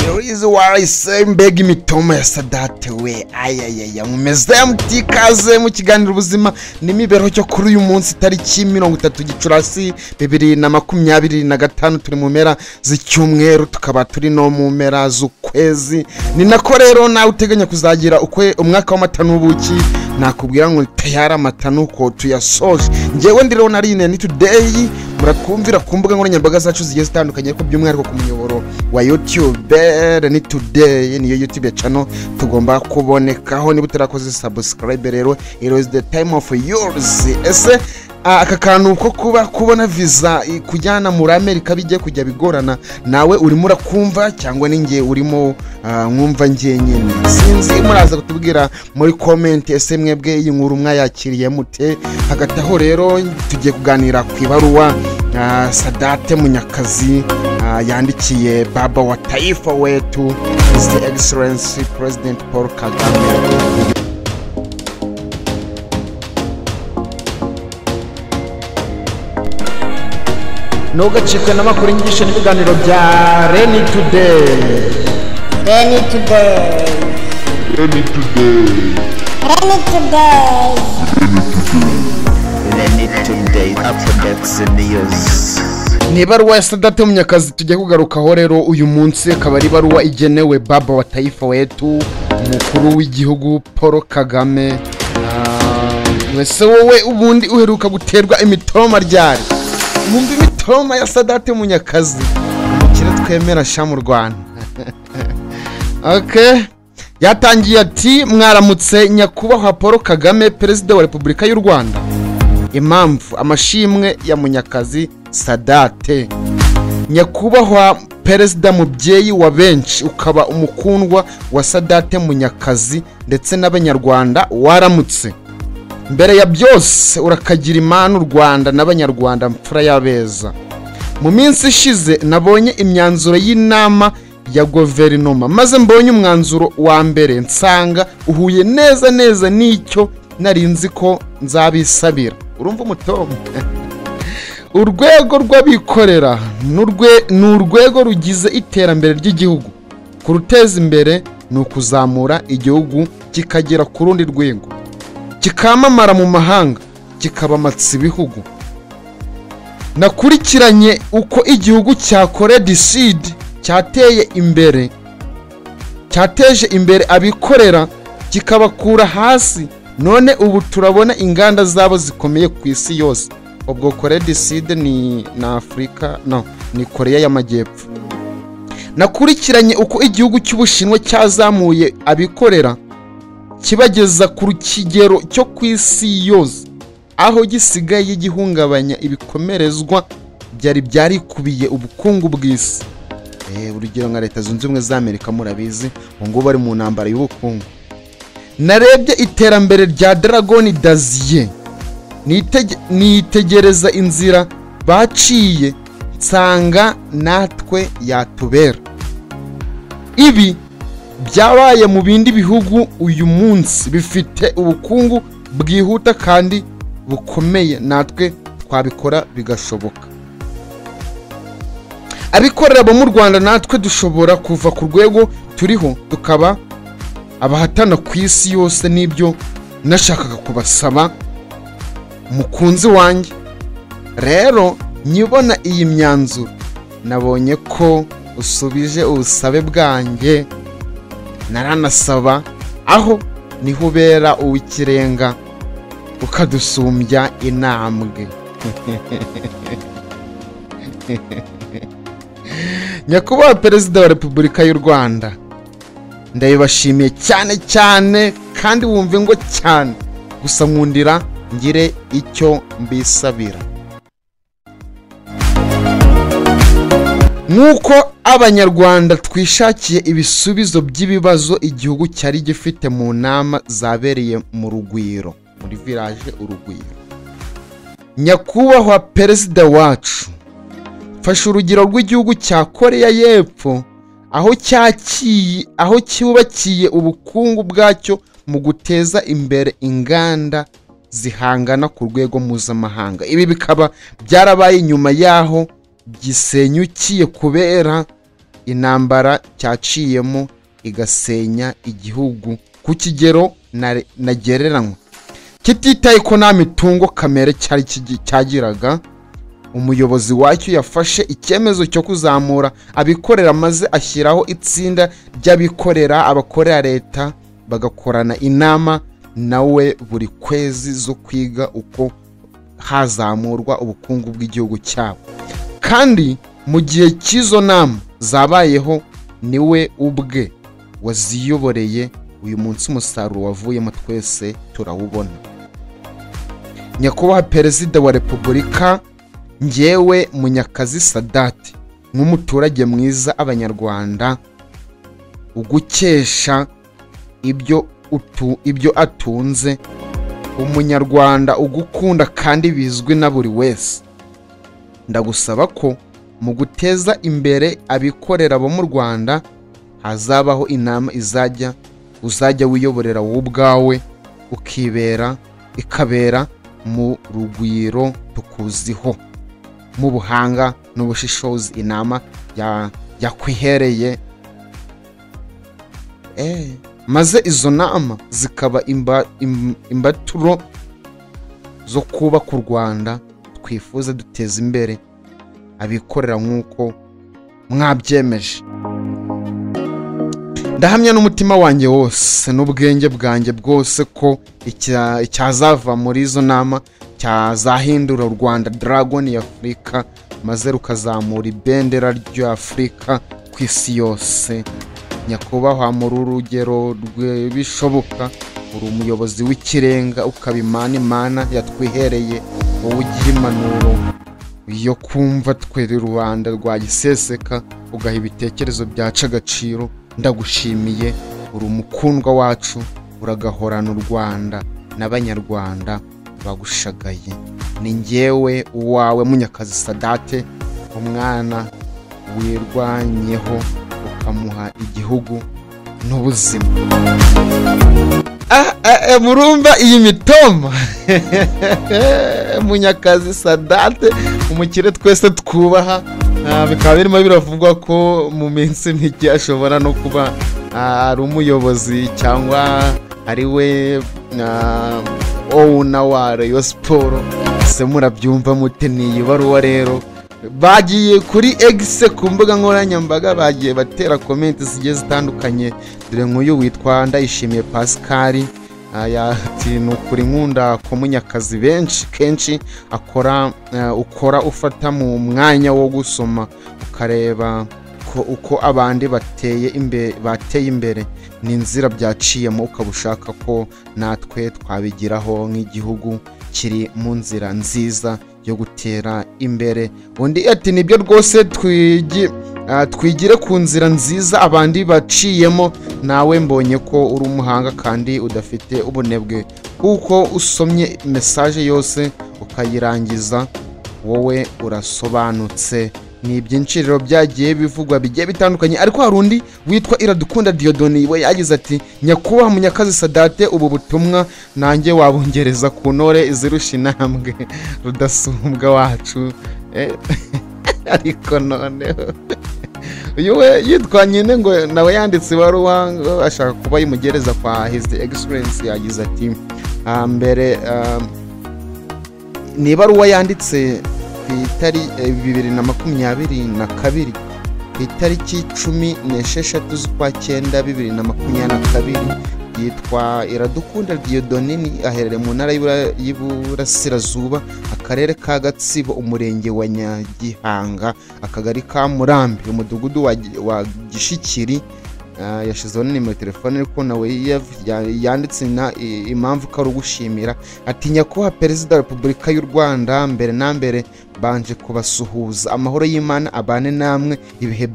Louise Wise mbega imitoma ya Sadate we ayayaya mumeze mutikaze mu kiganiro ubuzima n'imibereho cyo kuri uyu munsi tariki 30 Gicurasi 2025 turi mu mpera z'icyumweru tukaba turi no mu mpera z'ukwezi ni nako rero nawe uteganya kuzagira umwaka w'amata n'ubuki nakubwira ngo tayara amata nuko tuyasoje ngewe ndiro narine ni today murakumvira ku mbuga nkoranyambaga zacu zigiye zitandukanye ariko by'umwihariko ku muyoboro wa YouTube ni today niyo YouTube channel tugomba kubonekaho niba utarakoze subscribe rero it is the time of yours ese aka kantu ko kubona visa kujyana muri Amerika bijye kujya bigorana nawe urimo urakumva cyangwa ninge urimo mwumva ngiye nyine sinzi muraza kutubwira muri comment ese mwebwe iyi nkuru mwayakiriye mute hagati aho rero tugiye kuganira ku ibaruwa Sadate Munyakazi yandikiye baba wa taifa wetu His Excellency President Paul Kagame. Nogacikwe n'amakuru inyigisho n'ibiganiro bya Reni Today. Reni Today. Reni Today. Reni Today. Reni Today updates news. Ni ibaruwa ya Sadate Munyakazi tujya kugarukaho rero uyu munsi akaba ari ibaruwa igenewe baba wa taifa wetu umukuru w'igihugu Paul Kagame. Wese wowe ubundi uheruka guterwa imitoma ryari mumbi imitoma ya Sadate Munyakazi umukire twemera sha mu Rwanda. Okay, yatangiye ati mwaramutse nyakubahwa Paul Kagame perezida wa Repubulika y'u Rwanda. Impamvu amashimwe ya Munyakazi Sadate. Nyakubahwa perezida mubyeyi wa benshi ukaba umukundwa wa Sadate Munyakazi ndetse n'abanyarwanda waramutse. Mbere ya byose urakagira imana u Rwanda n'abanyarwanda mfura yabeza. Mu minsi ishize nabonye imyanzuro y'inama ya guverinoma maze mbonye umwanzuro wa mbere nsanga uhuye neza n'icyo narinzi ko nzabisabira. Urumva umutomo. Urwego rw'abikorera n'urwego rugize iterambere ry'igihugu. Kuruteza imbere ni ukuzamura igihugu kikagera ku rundi rwego, kikamamara mu mahanga, kikabamatsa ibihugu. Nakurikiranye uko igihugu cya Korea du Sud cyateje imbere abikorera kikabakura hasi, none ubu turabona inganda zabo zikomeye ku isi yose. Ubwo Korea du Sud ni na Afrika ni Korea y'Amajyepfo. Nakurikiranye uko igihugu cy'Ubushinwa cyazamuye abikorera kibageza ku kigero cyo ku isi yose, aho gisigaye gihungabanya ibikomerezwa byari kubiye ubukungu bw'isi. Urugero nka Leta Zunze Ubumwe za Amerika murabizi ngo bari mu ntambara y'ubukungu. Narebye iterambere rya Dragon d'Asie nitegereza inzira baciye nsanga natwe yatubera. Ibi byabaye mu bindi bihugu uyu munsi bifite ubukungu bwihuta kandi bukomeye, natwe twabikora bigashoboka. Abikorera bo mu Rwanda natwe dushobora kuva ku rwego turiho tukaba abahatana ku isi yose. Nibyo nashakaga kubasaba mukunzi wanjye. Rero nyibona iyi myanzuro nabonye ko usubije ubusabe bwanjye, naranasaba aho niho ubera uw'ikirenga ukadusumbya intambwe. Nyakubahwa perezida wa Repubulika y'u Rwanda, ndabibashimiye cyane kandi wumve ngo cyane, gusa nkundira ngire icyo mbisabira. Nuko abanyarwanda twishakiye ibisubizo by'ibibazo igihugu cyari gifite mu nama zabereye mu Rugwiro, muri village Urugwiro. Nyakubahwa perezida wacu, fasha urugero rw'igihugu cya Korea y'Epfo aho cyubakiye ubukungu bwacyo mu guteza imbere inganda zihangana ku rwego mpuzamahanga. Ibi bikaba byarabaye nyuma yaho gisenyukiye kubera intambara cyaciyemo igasenya igihugu ku kigero nagereranywa, kititaye ko nta mitungo kamere cyari cyagiraga. Umuyobozi wacyo yafashe icyemezo cyo kuzamura abikorera maze ashyiraho itsinda ry'abikorera, abakorera leta bagakorana inama nawe buri kwezi zo kwiga uko hazamurwa ubukungu bw'igihugu cyabo. Kandi mu gihe cy'izo nama zabayeho niwe ubwe waziyoboreye. Uyu munsi umusaruro wavuyemo twese turawubona. Nyakubahwa Perezida wa Repubulika, njyewe Munyakazi Sadat, nk'umuturage mwiza abanyarwanda ugukesha ibyo atunze, umunyarwanda ugukunda kandi bizwi na buri wese, ndagusaba ko mu guteza imbere abikorera bo mu Rwanda hazabaho inama uzajya wiyoborera wowe ubwawe, ikabera mu rugwiro tukuziho, mu buhanga n'ubushishozi. Inama yakwihereye maze izo nama zikaba imbaturo zo kubaka u Rwanda twifuza, duteza imbere abikorera nk'uko mwabyemeje. Ndahamya n'umutima wanjye wose n'ubwenge bwanjye bwose ko icyazava muri izo nama cyazahindura u Rwanda Dragon ya Afurika, maze rukazamura ibendera ry'Afurika ku isi yose. Nyakubahwa, muri urugero rw'ibishoboka, uri umuyobozi w'ikirenga, ukaba imana yatwihereye, wowe ugira impanuro yo kumva twe rubanda rwa giseseka, ugaha ibitekerezo byaca agaciro. Ndagushimiye, uri umukundwa wacu, uragahorana u Rwanda n'abanyarwanda bagushagaye. Ni njyewe uwawe Munyakazi Sadat, umwana wirwanyeho ukamuha igihugu n'ubuzima. Murumva iyi mitoma? Munyakazi Sadat, umukire twese twubaha. Bikaba birimo biravugwa ko mu minsi mike ashobora no kuba ari umuyobozi cyangwa ari we owner wa Rayon Sport. Se murabyumva mute? Ni ibaruwa rero bagiye kuri X ku mbuga nkoranyambaga, bagiye batera comment zigiye zitandukanye. Dore nk'uyu witwa Ndayishimiye Pascal ati nukuri nkunda ko Munyakazi kenshi ukora ufata mu mwanya wo gusoma ukareba ko uko abandi bateye imbere n'inzira byaciyemo, ukabushaka ko natwe twabigiraho nk'igihugu kiri mu nzira nziza yo gutera imbere. Undi ati nibyo rwose twigire ku nzira nziza abandi baciyemo. Nawe mbonye ko uri umuhanga kandi udafite ubunebwe, kuko usomye message yose ukayirangiza, wowe urasobanutse. Ni byinshi rero byagiye bivugwa bigiye bitandukanye, ariko hari undi witwa Iradukunda Dieudonné, we yagize ati nyakubahwa Munyakazi Sadat, ubu butumwa nanjye wabongereza ku ntore izirusha intambwe Rudasumbwa wacu. Ariko noneho uyu we yitwa nyine ngo nawe yanditse ibaruwa ngo ashaka kuba yimugereza kwa His Excellency. Yagize ati mbere ni ibaruwa yanditse ku itari 2022 ku itariki 16 z'ukwa 9 2022. Yitwa Iradukunda Dieudonné, aherereye mu ntara y'Iburasirazuba, akarere ka Gatsibo, umurenge wa Nyagihanga, akagari ka Murambi, umudugudu wa Gishikiri. Yashizeho nimero telefone ariko nawe yanditse impamvu ko ari ugushimira. Ati nyakubahwa Perezida wa Repubulika y'u Rwanda, mbere na mbere banje kubasuhuza, amahoro y'Imana abane namwe ibihe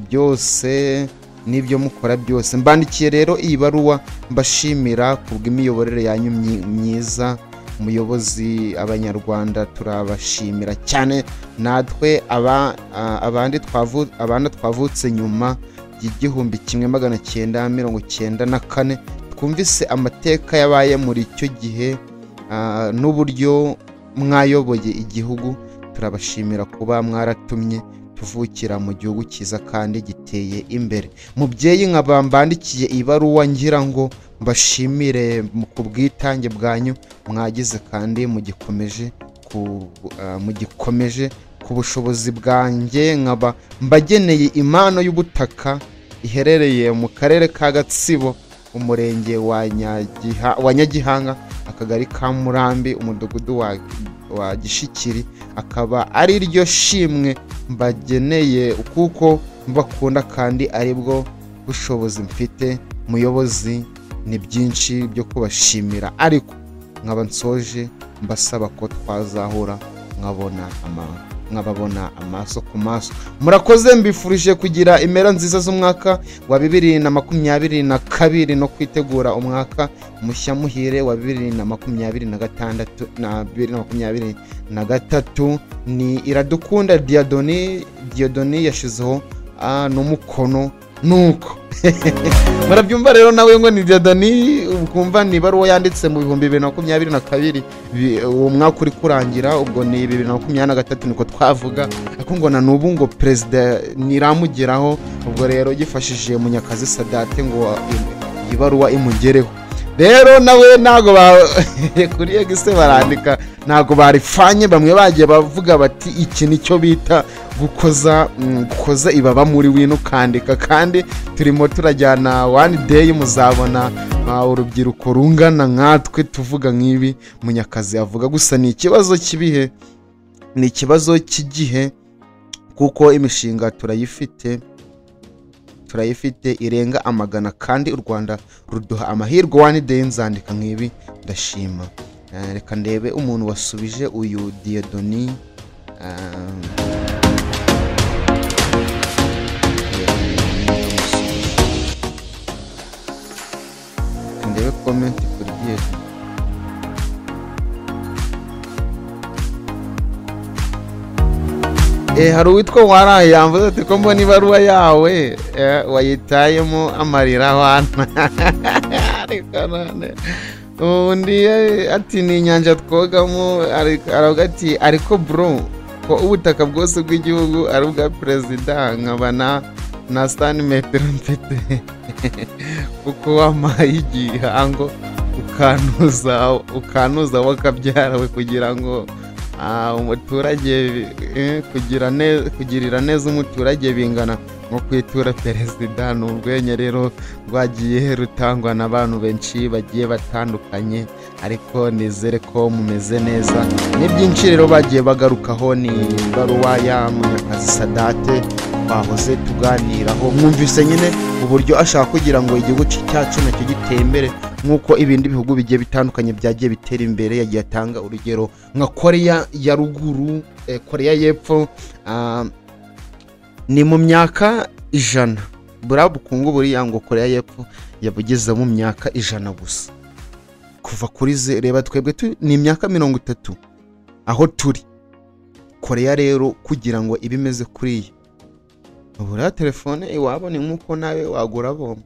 byose n'ibyo mukora byose. Mbandikiye rero iyi baruwa mbashimira kubw'imiyoborere yanyu myiza. Umuyobozi, abanyarwanda turabashimira cyane. Natwe abandi twavutse nyuma y'1994 twumvise amateka yabaye muri icyo gihe n'uburyo mwayoboye igihugu. Turabashimira kuba mwaratumye tuvukira mu gihugu cyiza kandi giteye imbere. Mubyeyi nkabambandikiye ibaruwa ngira ngo mbashimire ku bwitange bwanyu mwagize kandi mugikomeje ku bushobozi bwanjye nkaba mbageneye impano y'ubutaka iherereye mu karere ka Gatsibo, umurenge wa Nyagihanga, akagari ka Murambi, umudugudu wa Gishikiri, akaba ari ryo shimwe mbageneye kuko mbakunda kandi aribwo bushobozi mfite. Muyobozi, ni byinshi byo kubashimira ariko nkaba nsoje mbasaba ko twazahura nkababona amaso ku maso. Murakoze, mbifurije kugira impera nziza z'umwaka wa 2022 no kwitegura umwaka mushya muhire wa 2023. Ni Iradukunda Diodoni yashizeho n'umukono nuko murabyumva rero nawe ngo ni Diodoni, ukumva ni baruwa yanditse mu 2022 uwo mwaka uri kurangira, ubwo ni 2023 niko twavuga, ariko ngo na nubu ngo president niramugeraho, ubwo rero gifashije Munyakazi Sadate ngo ibaruwa imugereho. Rero nawe nago kuri egise barandika nago barifanye, bamwe bagiye bavuga bati iki nicyo bita gukoza ibaba muri wino kandika, kandi turimo turajyana one day muzabona urubyiruko rungana nkatwe tuvuga nk'ibi Munyakazi avuga. Gusa ni ikibazo kibihe, ni ikibazo cy'igihe, kuko imishinga turayifite irenga amagana kandi u Rwanda ruduha amahirwe. One day nzandika nk'ibi ndashima. Reka ndebe umuntu wasubije uyu Diodoni. Ndebe comment kuri Diodoni. Hari uwitwa waraye yamvuze ati ko mbona ibaruwa yawe wayitayemo amarira wana. Ariko none undi ati ni inyanja twogamo, aravuga ati ariko bro ko ubutaka bwose bw'igihugu ari ubwa perezida, nkaba na santimetero mfite kuko wampaye igihango ukanuza wakabyarawe kugira ngo umuturage kugirira neza umuturage bingana nko kwitura perezida. Ni urwenya rero rwagiye rutangwa n'abantu benshi bagiye batandukanye, ariko nizere ko mumeze neza. Ni byinshi rero bagiye bagarukaho, ni baruwa ya Munyakazi Sadate twahoze tuganiraho. Mwumvise nyine uburyo ashaka kugira ngo igihugu cyacu nacyo gitembere nk'uko ibindi bihugu bigiye bitandukanye byagiye bitera imbere. Yagiye atanga urugero nka Korea ya ruguru, Korea y'epfo, ni mu myaka 100 buriya bukungu buriya ngo Korea y'epfo yabugeze mu myaka 100 gusa. Kuva kuri reba twebwe ni imyaka 30 aho turi. Korea rero kugira ngo ibimeze kuriya, buriya telefone iwabo ni nk'uko nawe wagura bomba.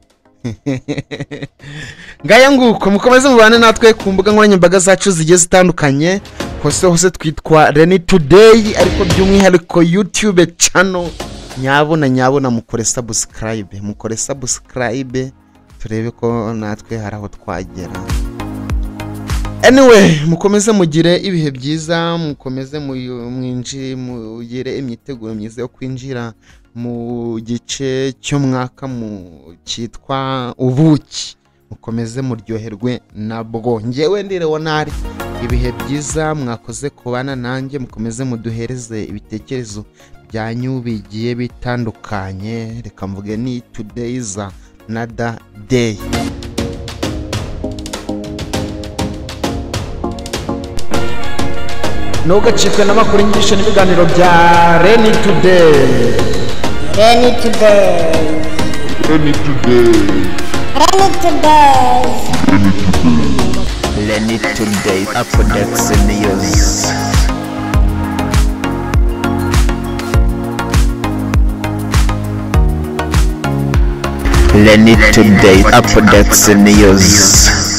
Ngaya nguko mukomeze mubane natwe ku mbuga nkoranyambaga zacu zigiye zitandukanye, hose twitwa Reni Today, ariko by'umwihariko YouTube channel. Nyabona mukore subscribe turebe ko natwe haraho twagera. Anyway, mukomeze mugire ibihe byiza, mukomeze mugire imyiteguro myiza yo kwinjira mu gice cy'umwaka cyitwa ubuki. Mukomeze muryoherwe nabwo. Ngewe ndireho nari ibihe byiza, mwakoze kubana nanjye. Mukomeze muduhereze ibitekerezo byanyu bigiye bitandukanye. Reka mvuge ni today is another day. Ntugacikwe n'amakuru y'inyigisho n'ibiganiro bya Reni Today. Reni Today. Reni Today. Reni Today. Reni Today. Updates news. Reni Today. Updates news.